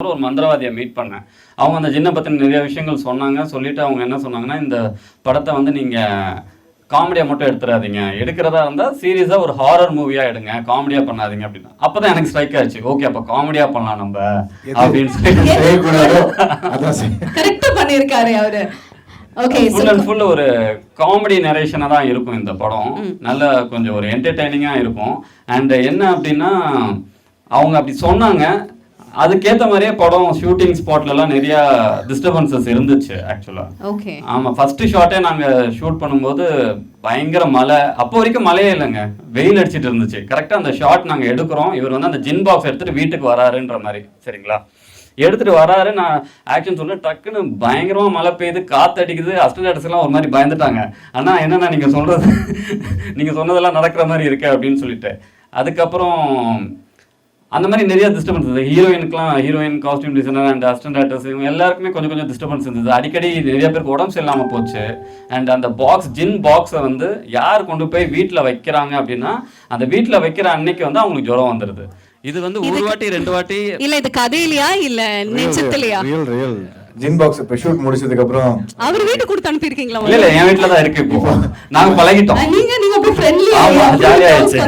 ஒரு மந்திரவாதியை மீட் பண்ணேன். அவங்க அந்த ஜின்னை பற்றின நிறைய விஷயங்கள் சொன்னாங்க. சொல்லிட்டு அவங்க என்ன சொன்னாங்கன்னா, இந்த படத்தை வந்து நீங்கள் காமெடியாக மட்டும் எடுத்துடாதீங்க, எடுக்கிறதா இருந்தால் சீரியஸாக ஒரு ஹாரர் மூவியாக எடுங்க, காமெடியாக பண்ணாதீங்க அப்படின்னு. அப்போ தான் எனக்கு ஸ்ட்ரைக் ஆச்சு, ஓகே அப்போ காமெடியாக பண்ணலாம் நம்ம அப்படின்னு கரெக்டா பண்ணிருக்காரு அவரு. ஓகே, ஃபுல் அண்ட் ஃபுல் ஒரு காமெடி நரேஷனாக தான் இருக்கும் இந்த படம். நல்ல கொஞ்சம் ஒரு என்டர்டெய்னிங்காக இருக்கும். அண்ட் என்ன அப்படின்னா, அவங்க அப்படி சொன்னாங்க, அதுக்கேற்ற மாதிரியே படம் ஷூட்டிங் ஸ்பாட்லலாம் நிறைய டிஸ்டர்பன்சஸ் இருந்துச்சு ஆக்சுவலாக. ஓகே, ஆமாம், ஃபஸ்ட்டு ஷாட்டே நாங்கள் ஷூட் பண்ணும்போது பயங்கர மழை. அப்போ வரைக்கும் மழையே இல்லைங்க, வெயில் அடிச்சிட்டு இருந்துச்சு. கரெக்டாக அந்த ஷாட் நாங்கள் எடுக்கிறோம், இவர் வந்து அந்த ஜின் பாக்ஸ் எடுத்துகிட்டு வீட்டுக்கு வராருன்ற மாதிரி, சரிங்களா? எடுத்துகிட்டு வராரு, நான் ஆக்ஷன் சொல்ல டக்குன்னு பயங்கரமாக மழை பெய்யுது, காற்று அடிக்குது. அசிஸ்டன்ட்ஸ்லாம் ஒரு மாதிரி பயந்துட்டாங்க. ஆனால் என்னென்னா நீங்கள் சொல்கிறது நீங்கள் சொன்னதெல்லாம் நடக்கிற மாதிரி இருக்கு அப்படின்னு சொல்லிட்டு. அதுக்கப்புறம் அந்த மாதிரி நிறைய டிஸ்டர்பன்ஸ் இருந்தது. Heroine costume designer and assistant actors இவங்க எல்லாருக்குமே கொஞ்சம் கொஞ்சம் டிஸ்டர்பன்ஸ் இருந்தது. அடிக்கடி நிறைய பேருக்கு உடம்பு சரியில்லாமல் போச்சு. அண்ட் அந்த பாக்ஸ், ஜின் பாக்ஸை வந்து யார் கொண்டு போய் வீட்டில் வைக்கிறாங்க அப்படின்னா, அந்த வீட்டில் வைக்கிற அன்னைக்கு வந்து அவங்களுக்கு ஜுரம் வந்துடுது. இது வந்து ஒரு வாட்டி 2 வாட்டி இல்ல, இது கதையிலையா இல்ல நிஜத்திலையா? ரியல் ஜின் பாக்ஸ் இப்ப ஷூட் முடிச்சதுக்கு அப்புறம் அவர் வீட்டுக்கு கொடுத்து அனுப்பி இருக்கீங்களா? இல்ல என் வீட்டுல தான் இருக்கு. இப்போ நாங்க பழகிட்டோம். நீங்க அப்படி ஃப்ரெண்ட்லியா ஜாலியா ஆயிடுச்சு.